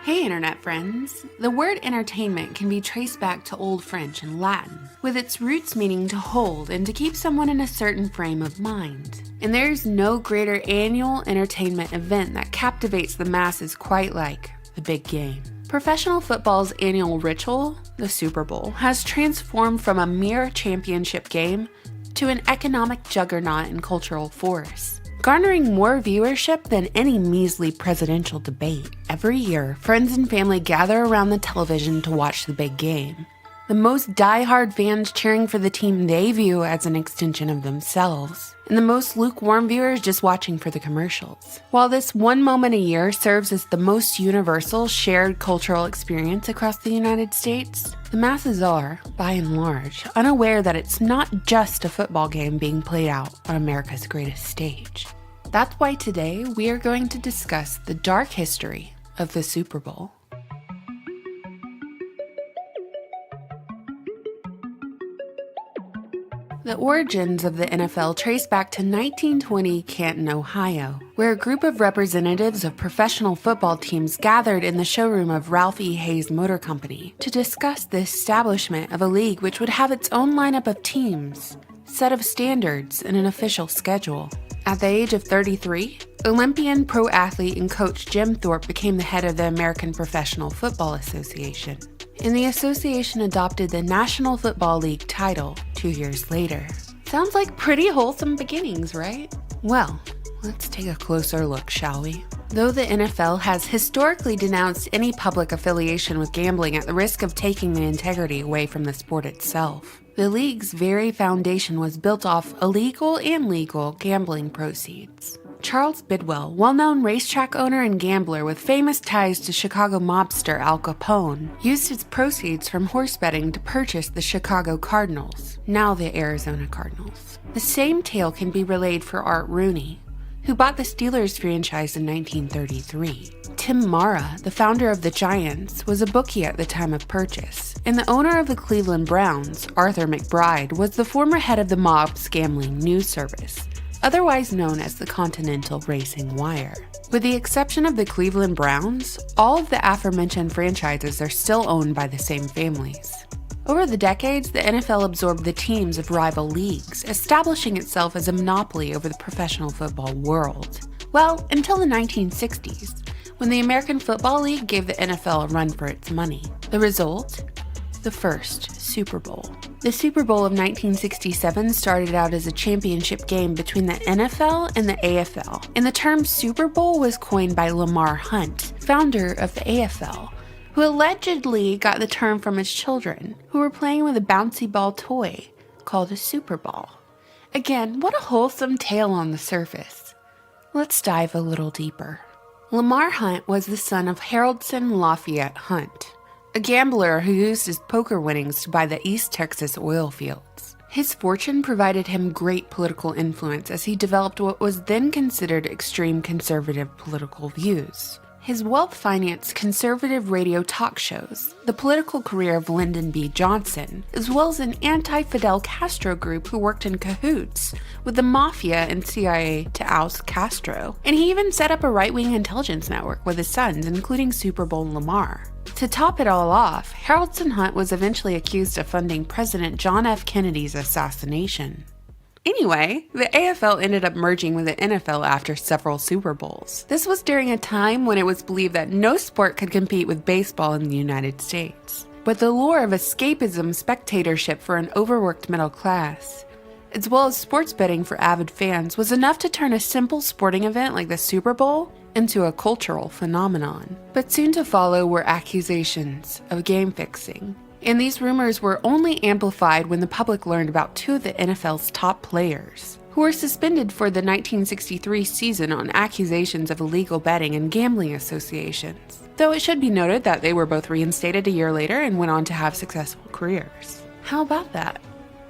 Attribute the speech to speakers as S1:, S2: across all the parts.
S1: Hey internet friends! The word entertainment can be traced back to Old French and Latin, with its roots meaning to hold and to keep someone in a certain frame of mind. And there's no greater annual entertainment event that captivates the masses quite like the big game. Professional football's annual ritual, the Super Bowl, has transformed from a mere championship game to an economic juggernaut and cultural force. Garnering more viewership than any measly presidential debate. Every year, friends and family gather around the television to watch the big game. The most die-hard fans cheering for the team they view as an extension of themselves, and the most lukewarm viewers just watching for the commercials. While this one moment a year serves as the most universal shared cultural experience across the United States, the masses are, by and large, unaware that it's not just a football game being played out on America's greatest stage. That's why today we are going to discuss the dark history of the Super Bowl. The origins of the NFL trace back to 1920 Canton, Ohio, where a group of representatives of professional football teams gathered in the showroom of Ralph E. Hayes Motor Company to discuss the establishment of a league which would have its own lineup of teams, set of standards, and an official schedule. At the age of 33, Olympian pro athlete and coach Jim Thorpe became the head of the American Professional Football Association. And the association adopted the National Football League title 2 years later. Sounds like pretty wholesome beginnings, right? Well, let's take a closer look, shall we? Though the NFL has historically denounced any public affiliation with gambling at the risk of taking the integrity away from the sport itself, the league's very foundation was built off illegal and legal gambling proceeds. Charles Bidwell, well-known racetrack owner and gambler with famous ties to Chicago mobster Al Capone, used his proceeds from horse betting to purchase the Chicago Cardinals, now the Arizona Cardinals. The same tale can be relayed for Art Rooney, who bought the Steelers franchise in 1933. Tim Mara, the founder of the Giants, was a bookie at the time of purchase, and the owner of the Cleveland Browns, Arthur McBride, was the former head of the mob's gambling news service, otherwise known as the Continental Racing Wire. With the exception of the Cleveland Browns, all of the aforementioned franchises are still owned by the same families. Over the decades, the NFL absorbed the teams of rival leagues, establishing itself as a monopoly over the professional football world. Well, until the 1960s, when the American Football League gave the NFL a run for its money. The result? The first Super Bowl. The Super Bowl of 1967 started out as a championship game between the NFL and the AFL, and the term Super Bowl was coined by Lamar Hunt, founder of the AFL, who allegedly got the term from his children, who were playing with a bouncy ball toy called a Super Ball. Again, what a wholesome tale on the surface. Let's dive a little deeper. Lamar Hunt was the son of Haroldson Lafayette Hunt, a gambler who used his poker winnings to buy the East Texas oil fields. His fortune provided him great political influence as he developed what was then considered extreme conservative political views. His wealth financed conservative radio talk shows, the political career of Lyndon B. Johnson, as well as an anti-Fidel Castro group who worked in cahoots with the Mafia and CIA to oust Castro. And he even set up a right-wing intelligence network with his sons, including Super Bowl Lamar. To top it all off, Haroldson Hunt was eventually accused of funding President John F. Kennedy's assassination. Anyway, the AFL ended up merging with the NFL after several Super Bowls. This was during a time when it was believed that no sport could compete with baseball in the United States. But the lure of escapism spectatorship for an overworked middle class, as well as sports betting for avid fans, was enough to turn a simple sporting event like the Super Bowl into a cultural phenomenon. But soon to follow were accusations of game fixing. And these rumors were only amplified when the public learned about two of the NFL's top players, who were suspended for the 1963 season on accusations of illegal betting and gambling associations. Though it should be noted that they were both reinstated a year later and went on to have successful careers. How about that?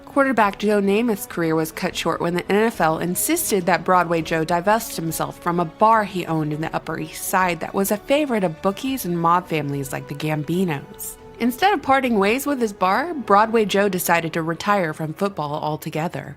S1: Quarterback Joe Namath's career was cut short when the NFL insisted that Broadway Joe divest himself from a bar he owned in the Upper East Side that was a favorite of bookies and mob families like the Gambinos. Instead of parting ways with his bar, Broadway Joe decided to retire from football altogether.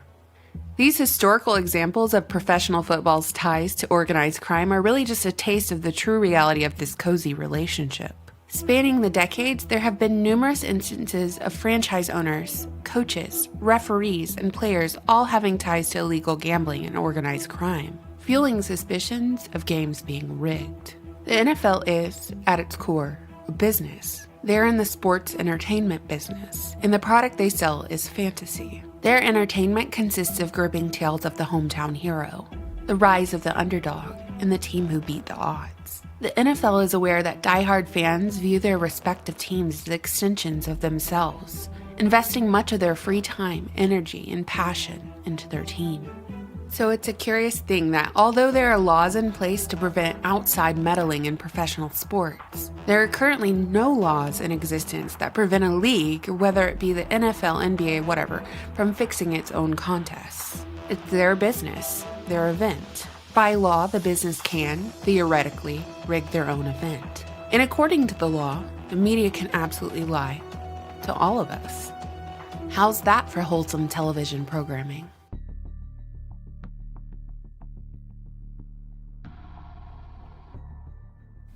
S1: These historical examples of professional football's ties to organized crime are really just a taste of the true reality of this cozy relationship. Spanning the decades, there have been numerous instances of franchise owners, coaches, referees, and players all having ties to illegal gambling and organized crime, fueling suspicions of games being rigged. The NFL is, at its core, a business. They're in the sports entertainment business, and the product they sell is fantasy. Their entertainment consists of gripping tales of the hometown hero, the rise of the underdog, and the team who beat the odds. The NFL is aware that diehard fans view their respective teams as extensions of themselves, investing much of their free time, energy, and passion into their team. So it's a curious thing that although there are laws in place to prevent outside meddling in professional sports, there are currently no laws in existence that prevent a league, whether it be the NFL, NBA, whatever, from fixing its own contests. It's their business, their event. By law, the business can, theoretically, rig their own event. And according to the law, the media can absolutely lie to all of us. How's that for wholesome television programming?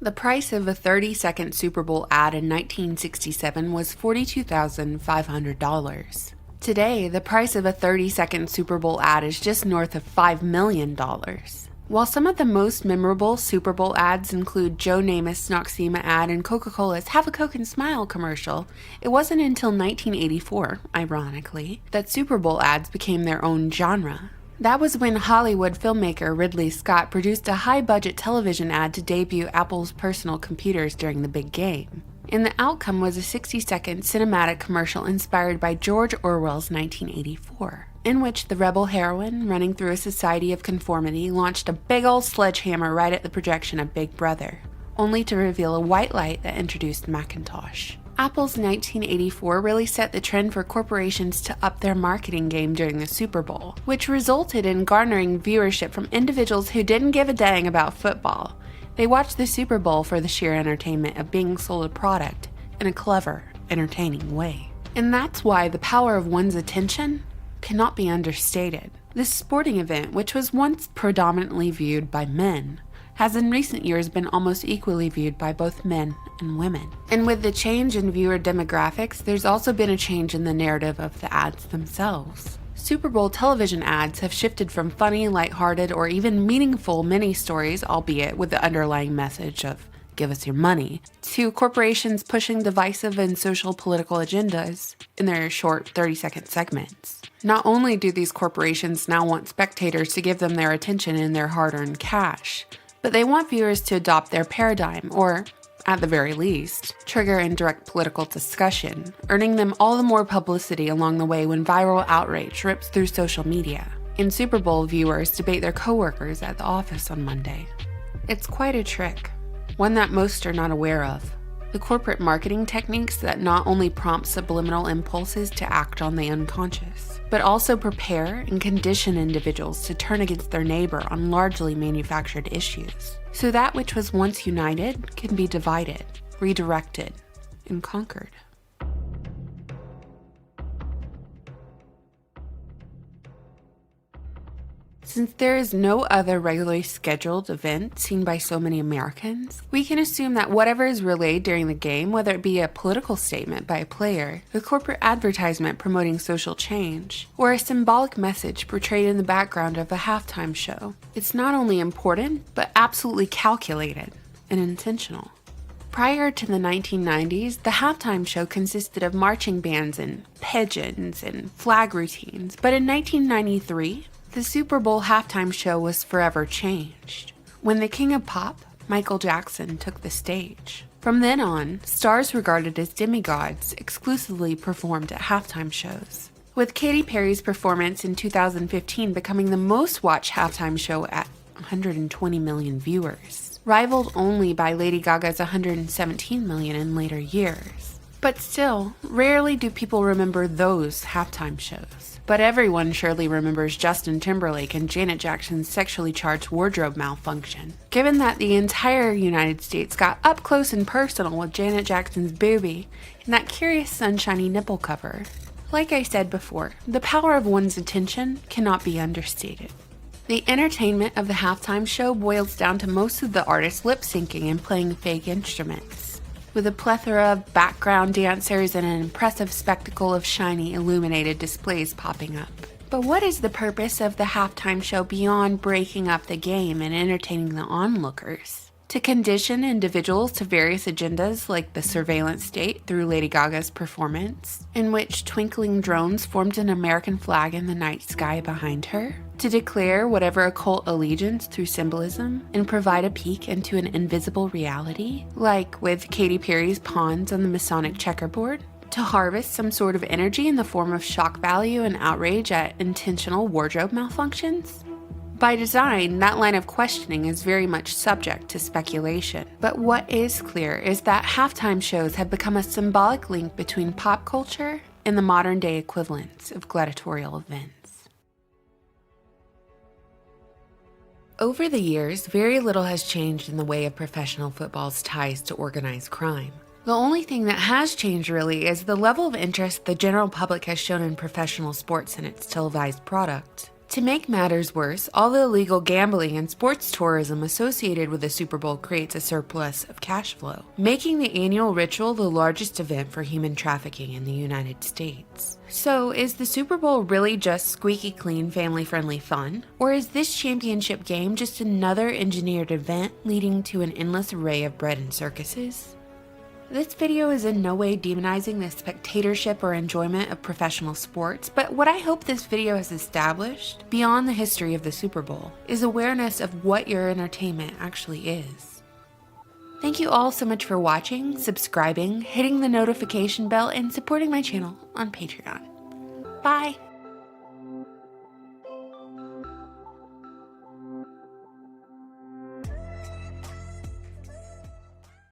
S1: The price of a 30-second Super Bowl ad in 1967 was $42,500. Today, the price of a 30-second Super Bowl ad is just north of $5 million. While some of the most memorable Super Bowl ads include Joe Namath's Noxzema ad and Coca-Cola's Have a Coke and Smile commercial, it wasn't until 1984, ironically, that Super Bowl ads became their own genre. That was when Hollywood filmmaker Ridley Scott produced a high-budget television ad to debut Apple's personal computers during the big game. And the outcome was a 60-second cinematic commercial inspired by George Orwell's 1984, in which the rebel heroine, running through a society of conformity, launched a big ol' sledgehammer right at the projection of Big Brother, only to reveal a white light that introduced Macintosh. Apple's 1984 really set the trend for corporations to up their marketing game during the Super Bowl, which resulted in garnering viewership from individuals who didn't give a dang about football. They watched the Super Bowl for the sheer entertainment of being sold a product in a clever, entertaining way. And that's why the power of one's attention cannot be understated. This sporting event, which was once predominantly viewed by men, has in recent years been almost equally viewed by both men and women. And with the change in viewer demographics, there's also been a change in the narrative of the ads themselves. Super Bowl television ads have shifted from funny, lighthearted, or even meaningful mini-stories, albeit with the underlying message of give us your money, to corporations pushing divisive and social political agendas in their short 30-second segments. Not only do these corporations now want spectators to give them their attention and their hard-earned cash, but they want viewers to adopt their paradigm, or, at the very least, trigger indirect political discussion, earning them all the more publicity along the way when viral outrage rips through social media, and Super Bowl viewers debate their coworkers at the office on Monday. It's quite a trick, one that most are not aware of. The corporate marketing techniques that not only prompt subliminal impulses to act on the unconscious, but also prepare and condition individuals to turn against their neighbor on largely manufactured issues. So that which was once united can be divided, redirected, and conquered. Since there is no other regularly scheduled event seen by so many Americans, we can assume that whatever is relayed during the game, whether it be a political statement by a player, a corporate advertisement promoting social change, or a symbolic message portrayed in the background of a halftime show, it's not only important, but absolutely calculated and intentional. Prior to the 1990s, the halftime show consisted of marching bands and pigeons and flag routines, but in 1993, the Super Bowl halftime show was forever changed, when the king of pop, Michael Jackson, took the stage. From then on, stars regarded as demigods exclusively performed at halftime shows, with Katy Perry's performance in 2015 becoming the most watched halftime show at 120 million viewers, rivaled only by Lady Gaga's 117 million in later years. But still, rarely do people remember those halftime shows. But everyone surely remembers Justin Timberlake and Janet Jackson's sexually charged wardrobe malfunction. Given that the entire United States got up close and personal with Janet Jackson's boobie and that curious sunshiny nipple cover, Like I said before, the power of one's attention cannot be understated. The entertainment of the halftime show boils down to most of the artists lip-syncing and playing fake instruments, with a plethora of background dancers and an impressive spectacle of shiny illuminated displays popping up. But what is the purpose of the halftime show beyond breaking up the game and entertaining the onlookers? To condition individuals to various agendas like the surveillance state through Lady Gaga's performance, in which twinkling drones formed an American flag in the night sky behind her, to declare whatever occult allegiance through symbolism and provide a peek into an invisible reality, like with Katy Perry's pawns on the Masonic checkerboard, to harvest some sort of energy in the form of shock value and outrage at intentional wardrobe malfunctions? By design, that line of questioning is very much subject to speculation. But what is clear is that halftime shows have become a symbolic link between pop culture and the modern-day equivalents of gladiatorial events. Over the years, very little has changed in the way of professional football's ties to organized crime. The only thing that has changed really is the level of interest the general public has shown in professional sports and its televised product. To make matters worse, all the illegal gambling and sports tourism associated with the Super Bowl creates a surplus of cash flow, making the annual ritual the largest event for human trafficking in the United States. So, is the Super Bowl really just squeaky clean, family-friendly fun? Or is this championship game just another engineered event leading to an endless array of bread and circuses? This video is in no way demonizing the spectatorship or enjoyment of professional sports, but what I hope this video has established, beyond the history of the Super Bowl, is awareness of what your entertainment actually is. Thank you all so much for watching, subscribing, hitting the notification bell, and supporting my channel on Patreon. Bye!